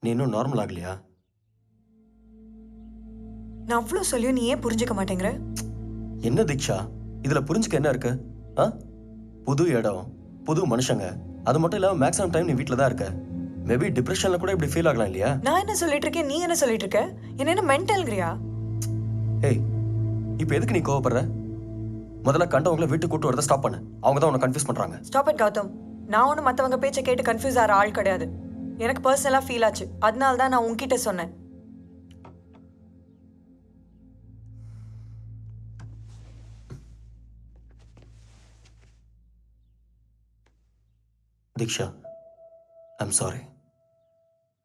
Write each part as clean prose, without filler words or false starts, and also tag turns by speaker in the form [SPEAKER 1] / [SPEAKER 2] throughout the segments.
[SPEAKER 1] நீ இன்னும் நார்மல் ஆகலையா?
[SPEAKER 2] நான் அவ்வளோ சொல்லியும் நீ ஏன் புரிஞ்சுக்க மாட்டேங்கிற?
[SPEAKER 1] என்ன தீக்ஷா, இதுல புரிஞ்சுக்க என்ன இருக்கு? ஆ, புது இடம், புது மனுஷங்க, அது மட்டும் இல்லாம மேக்ஸிமம் டைம் நீ வீட்டில் தான் இருக்க. மேபி டிப்ரெஷன்ல கூட இப்படி ஃபீல் ஆகலாம் இல்லையா?
[SPEAKER 2] நான் என்ன சொல்லிட்டு இருக்கேன், நீ என்ன சொல்லிட்டு இருக்க? என்ன மென்டல்ங்கறியா?
[SPEAKER 1] ஏய், இப்போ எதுக்கு நீ கோவப்படுற? முதல்ல கண்டவங்கள வீட்டுக்கு கூட்டு வரத ஸ்டாப் பண்ணு. அவங்க தான் உன்னை கன்ஃபியூஸ் பண்றாங்க.
[SPEAKER 2] Stop it Gautham. நான் ஒன்றும் மற்றவங்க பேச்சை கேட்டு கன்ஃபியூஸ் ஆகிற ஆள் கிடையாது. எனக்கு பர்சனலாக ஃபீல் ஆச்சு, அதனால தான் நான் உன்கிட்ட சொன்னேன்.
[SPEAKER 1] தீக்ஷா, ஐம் சாரி.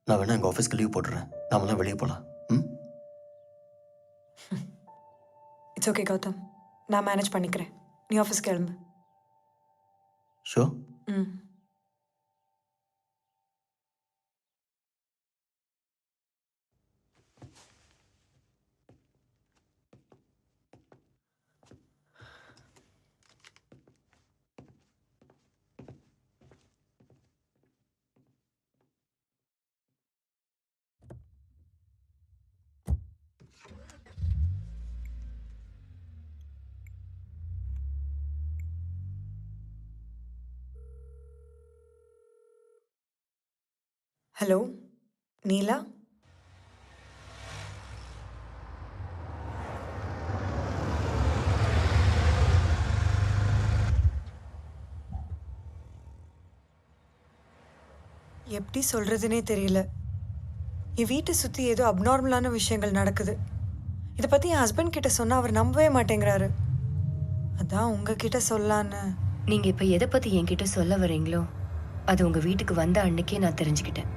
[SPEAKER 1] நான் வேணா எங்கள் ஆஃபீஸ்க்கு லீவ் போட்டுறேன். நாமெல்லாம் வெளியே போகலாம். ம்,
[SPEAKER 2] இட்ஸ் ஓகே கௌதம், நான் மேனேஜ் பண்ணிக்கிறேன். நீ ஆஃபீஸ்க்கு கிளம்பு.
[SPEAKER 1] ஷோ.
[SPEAKER 2] ம். ஹலோ நீலா, எப்படி சொல்றதுனே தெரியல. என் வீட்டை சுற்றி ஏதோ அப்நார்மலான விஷயங்கள் நடக்குது. இதை பற்றி என் ஹஸ்பண்ட் கிட்ட சொன்னால் அவர் நம்பவே மாட்டேங்கிறாரு. அதான் உங்ககிட்ட சொல்லலான்னு.
[SPEAKER 3] நீங்க இப்ப எதை பத்தி என்கிட்ட சொல்ல வரீங்களோ அது உங்க வீட்டுக்கு வந்த அன்னைக்கே நான் தெரிஞ்சுக்கிட்டேன்.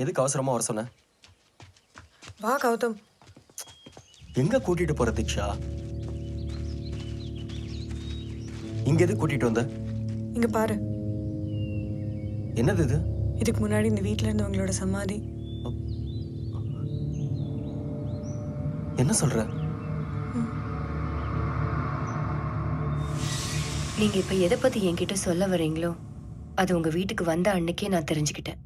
[SPEAKER 1] எதுக்கு அவசரமா வர சொன்ன?
[SPEAKER 2] வா கௌதம்.
[SPEAKER 1] எங்க கூட்டிட்டு போற தீக்ஷா? இங்க எதுக்கு கூட்டிட்டு வந்த?
[SPEAKER 2] இங்க பாரு,
[SPEAKER 1] என்னது இது?
[SPEAKER 2] இதுக்கு முன்னாடி இந்த வீட்டில் இருந்தவங்களோட சமாதி.
[SPEAKER 1] என்ன சொல்ற?
[SPEAKER 3] நீங்க இப்ப எதை பத்தி என்கிட்ட சொல்ல வரீங்களோ அது உங்க வீட்டுக்கு வந்த அன்னைக்கே நான் தெரிஞ்சுக்கிட்டேன்.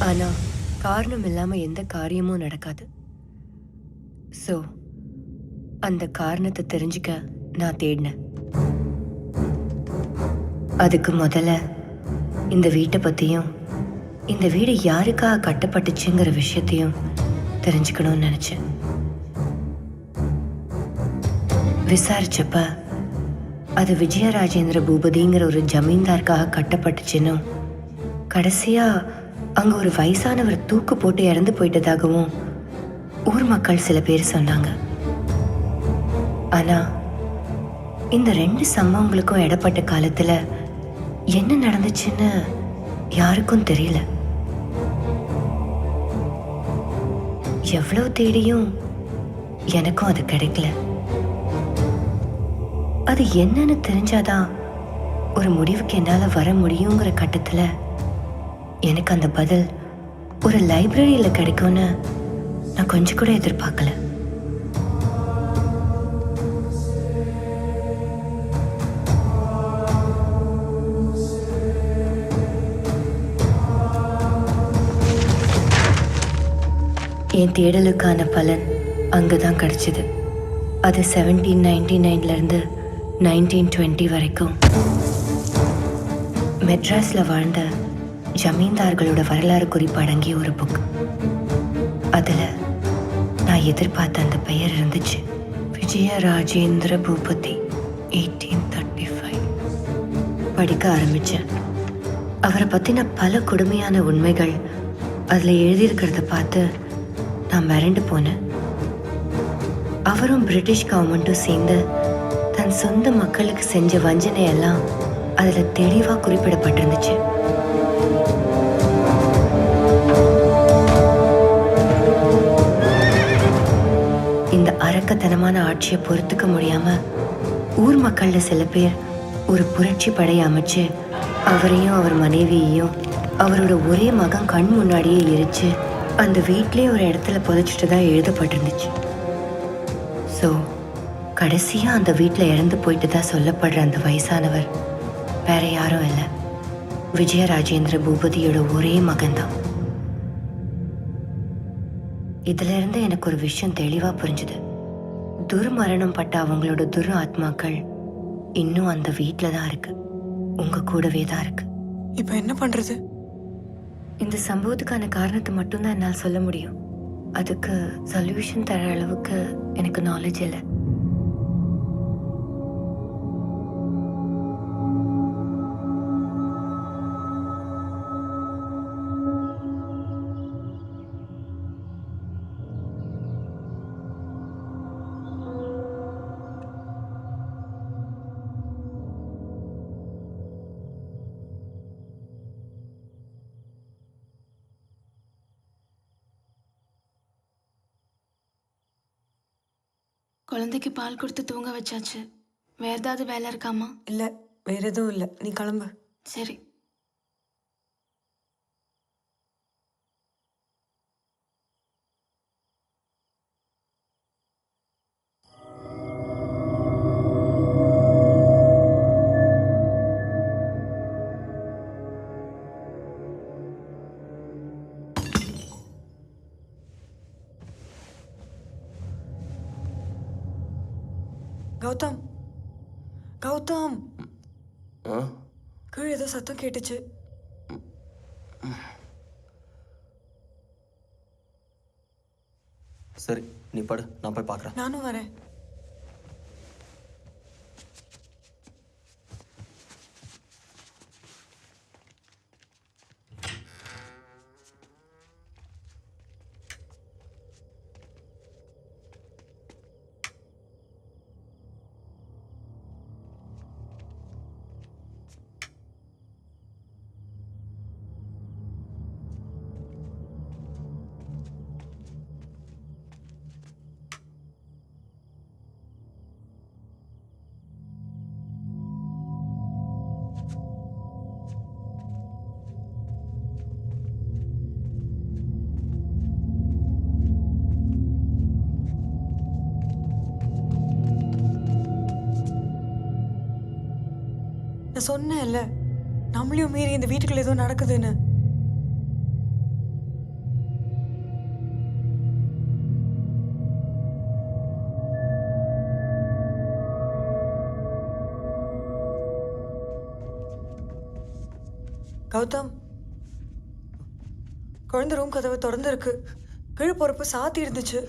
[SPEAKER 3] ஆனா காரணம் இல்லாம எந்த காரியமும் நடக்காது. சோ அந்த காரணத்தை தெரிஞ்சுக்க நான் தேடினேன். அதுக்கு முதல்ல இந்த வீட்டை பத்தியும் இந்த வீடு யாருக்காக கட்டப்பட்டுச்சுங்கிற விஷயத்தையும் தெரிஞ்சுக்கணும்னு நினைச்சேன். விசாரிச்சப்ப அது விஜயராஜேந்திர பூபதிங்கிற ஒரு ஜமீன்தாருக்காக கட்டப்பட்டுச்சுன்னு, கடைசியா அங்க ஒரு வயசானவர் தூக்கு போட்டு இறந்து போயிட்டதாகவும் ஊர் மக்கள் சில பேர் சொன்னாங்க. ஆனா இந்த 2 சம்பவங்களுக்கும் இடப்பட்ட காலத்துல என்ன நடந்துச்சுன்னு யாருக்கும் தெரியல. எவ்வளவு தேடியும் எனக்கும் அது கிடைக்கல. அது என்னன்னு தெரிஞ்சாதான் ஒரு முடிவுக்கு என்னால வர முடியுங்கிற கட்டத்துல எனக்கு அந்த பதில் ஒரு லைப்ரரியில கிடைக்கும்னு நான் கொஞ்சம் கூட எதிர்பார்க்கல. என் தேடலுக்கான பலன் அங்கதான் கிடைச்சது. அது 1799 இருந்து 1920 வரைக்கும் மெட்ராஸ்ல வாழ்ந்த ஜமீன்தார்களோட வரலாறு குறிப்பு அடங்கிய ஒரு புக். அதுல நான் எதிர்பார்த்த அந்த பெயர் இருந்துச்சு, விஜயராஜேந்திர பூபதி 1835. படிக்க ஆரம்பிச்சேன். அவரை பத்தின பல கொடுமையான உண்மைகள் அதுல எழுதியிருக்கிறத பார்த்து நான் மிரண்டு போனேன். அவரும் பிரிட்டிஷ் கவர்மெண்ட்டும் சேர்ந்து தன் சொந்த மக்களுக்கு செஞ்ச வஞ்சனை எல்லாம் அதுல தெளிவா குறிப்பிடப்பட்டிருந்துச்சு. இந்த அரக்கத்தனமான ஆட்சியை பொறுத்துக்க முடியாம ஊர் மக்கள்ல சில பேர் ஒரு புரட்சி படையை அமைச்சு அவரையும் அவர் மனைவியையும் அவரோட ஒரே மகன் கண் முன்னாடியே எரிச்சு அந்த வீட்லயே ஒரு இடத்துல புதைச்சிட்டு தான் எழுதப்பட்டிருந்துச்சு. ஸோ கடைசியா அந்த வீட்டில் இறந்து போயிட்டு தான் சொல்லப்படுற அந்த வயசானவர் வேற யாரும் இல்லை, விஜயராஜேந்திர பூபதியோட ஒரே மகன்தான். இதுல இருந்து எனக்கு ஒரு விஷயம் தெளிவா புரிஞ்சுது. துர்மரணம் பட்ட அவங்களோட துர் ஆத்மாக்கள் இன்னும் அந்த வீட்டில தான் இருக்கு, உங்க கூடவே தான் இருக்கு.
[SPEAKER 2] இப்போ என்ன பண்றது?
[SPEAKER 3] இந்த சம்பவத்துக்கான காரணத்தை மட்டும்தான் என்னால் சொல்ல முடியும். அதுக்கு சொல்யூஷன் தர அளவுக்கு எனக்கு நாலேஜ் இல்லை.
[SPEAKER 4] குழந்தைக்கு பால் கொடுத்து தூங்க வச்சாச்சு. வேற ஏதாவது வேலை இருக்காமா?
[SPEAKER 2] இல்லை, வேற எதுவும் இல்லை, நீ கிளம்பு.
[SPEAKER 4] சரி.
[SPEAKER 2] கௌதம், கௌதம்,
[SPEAKER 1] ஆ
[SPEAKER 2] கீழே ஏதோ சத்தம் கேட்டுச்சு.
[SPEAKER 1] சரி, நீ படு, நான் போய் பார்க்குறேன்.
[SPEAKER 2] நானும் வரேன். நான் சொன்னேன்ல, நம்மளையும் மீறி இந்த வீட்டுக்குள்ள ஏதோ நடக்குதுன்னு. கௌதம், குழந்தை ரூம் கதவு திறந்து இருக்கு. கீழ் பொறுப்பு சாத்தி இருந்துச்சு.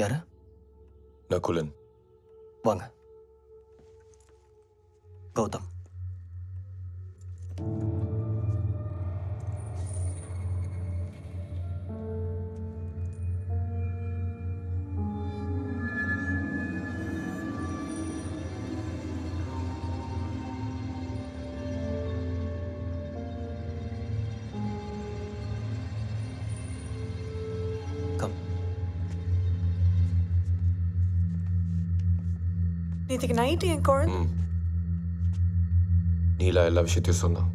[SPEAKER 1] யாரு?
[SPEAKER 5] நகுலன்.
[SPEAKER 1] வாங்க. கௌதம். கம்.
[SPEAKER 2] நேற்றுக்கு நைட்டு என் குழந்தை
[SPEAKER 5] நீலா எல்லா விஷயத்தையும் சொன்னான்.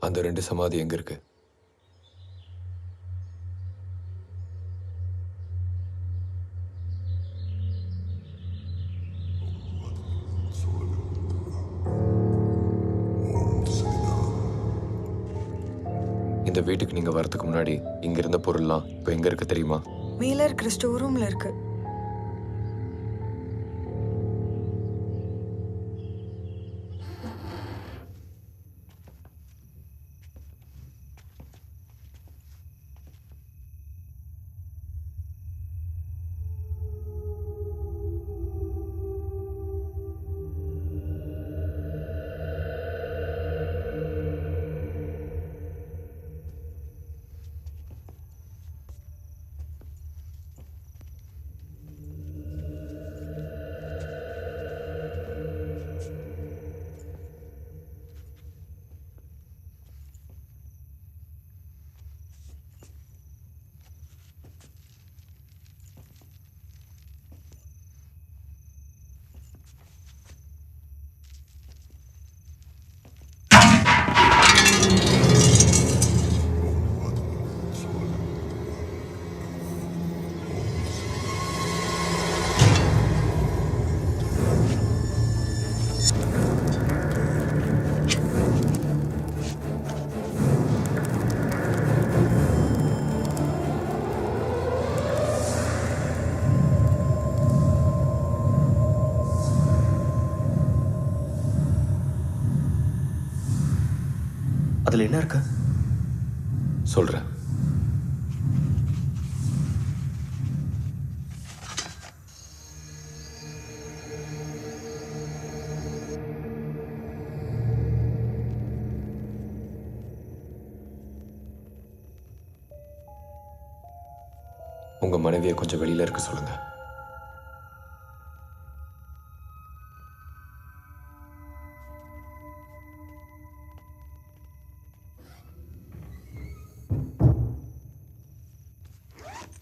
[SPEAKER 5] அந்த 2 சமாதி எங்க இருக்கு? இந்த வீட்டுக்கு நீங்க வரதுக்கு முன்னாடி இங்க இருந்த பொருள்லாம் இப்ப எங்க இருக்கு தெரியுமா?
[SPEAKER 2] மேல இருக்கிற ஸ்டோர் ரூம்ல இருக்கு.
[SPEAKER 1] அதுல என்ன இருக்கு?
[SPEAKER 5] சொல்றேன். உங்க மனைவியை கொஞ்சம் வெளியில இருக்க சொல்லுங்க.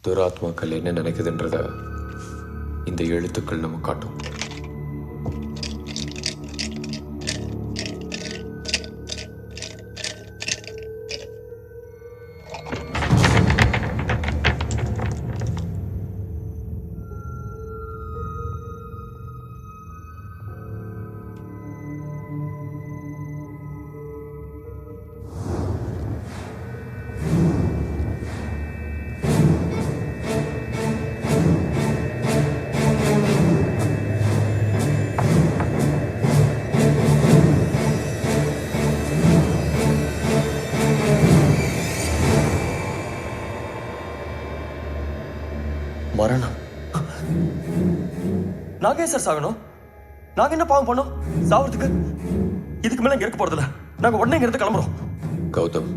[SPEAKER 5] துராத்மாக்கள் என்ன நினைக்குதுன்றத இந்த எழுத்துக்கள் நம்ம காட்டும்.
[SPEAKER 1] நாங்க ஏன் சார் சாகணும்? நாங்க என்ன பாவம் பண்ணோம் சாவறதுக்கு? இதுக்கு மேல இங்க இருக்க போறதில்ல. நாங்க உடனே இங்க இருந்து கிளம்புறோம்.
[SPEAKER 5] கௌதம்,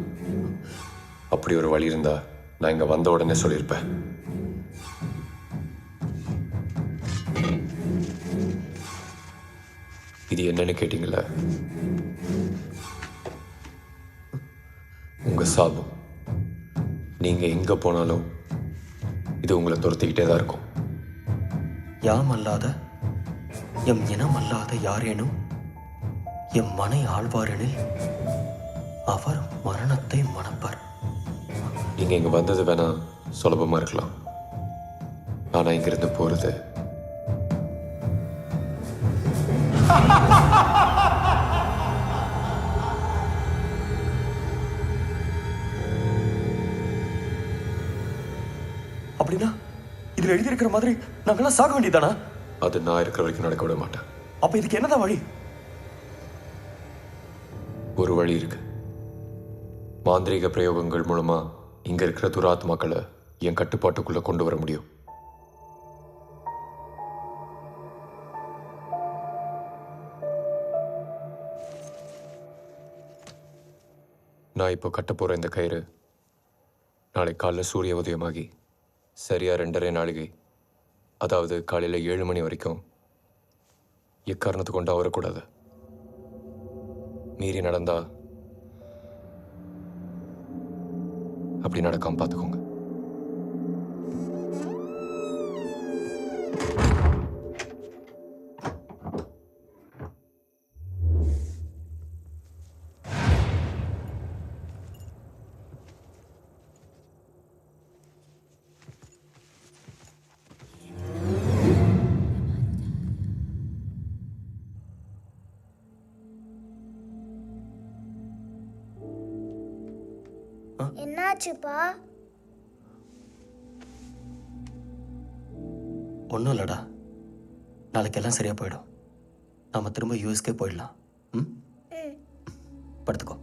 [SPEAKER 5] அப்படி ஒரு வழி இருந்தா நான் இங்க வந்த உடனே சொல்லியிருப்பேன். இது என்னன்னு கேட்டீங்களா? உங்க சாபம். நீங்க எங்க போனாலும் இது உங்களை துரத்திக்கிட்டே தான் இருக்கும்.
[SPEAKER 1] யாம் அல்லாத எம் இனம் அல்லாத யாரேனும் எம் மனை ஆழ்வாரெனில் அவர் மரணத்தை மணப்பர்.
[SPEAKER 5] நீங்க இங்க வந்தது வேணா சுலபமா இருக்கலாம், ஆனா இங்கிருந்து போறது
[SPEAKER 1] அப்படின்னா இதுல எழுதியிருக்கிற மாதிரி நாங்கெல்லாம் சாக வேண்டியதானா?
[SPEAKER 5] அது நான் இருக்கிற வரைக்கும் நடக்க விட மாட்டேன்.
[SPEAKER 1] அப்ப இதுக்கு என்னதான் வழி?
[SPEAKER 5] ஒரு வழி இருக்கு. மாந்திரீக பிரயோகங்கள் மூலமா இங்க இருக்கிற துராத்மாக்களை என் கட்டுப்பாட்டுக்குள்ள கொண்டு வர முடியும். நான் இப்போ கட்ட போற இந்த கயிறு நாளை காலைல சூரிய உதயமாகி சரியா 2.5 நாளிகை, அதாவது காலையில 7 மணி வரைக்கும் எக்காரணத்து கொண்டு வரக்கூடாது. மீறி நடந்தா அப்படி நடக்காம பார்த்துக்கோங்க.
[SPEAKER 6] என்னாச்சுப்பா?
[SPEAKER 1] ஒன்றும் இல்லடா, நாளைக்கு எல்லாம் சரியா போயிடும். நாம திரும்ப யூஎஸ்கே போயிடலாம். ம், படுத்துக்கோ.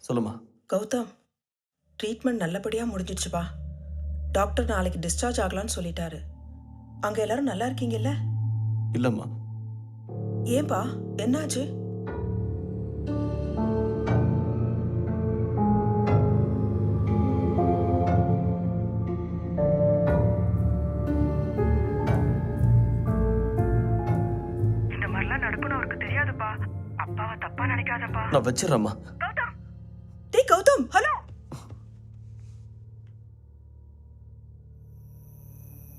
[SPEAKER 1] சொல்லுமா.
[SPEAKER 7] கௌதம், ட்ரீட்மெண்ட் நல்லபடியாக முடிஞ்சிடுச்சுப்பா. டாக்டர் நாளைக்கு டிஸ்சார்ஜ் ஆகலான்னு சொல்லிட்டாரு. அங்கே எல்லாரும் நல்லா இருக்கீங்கல்ல?
[SPEAKER 1] இல்லம்மா,
[SPEAKER 7] ஏன்பா, என்னாச்சு?
[SPEAKER 2] இந்த மாதிரிலாம் நடக்கணும் அவருக்கு தெரியாதுப்பா. அப்பாவை தப்பா நினைக்காதப்பா.
[SPEAKER 1] நான் வச்சிடறேம்மா.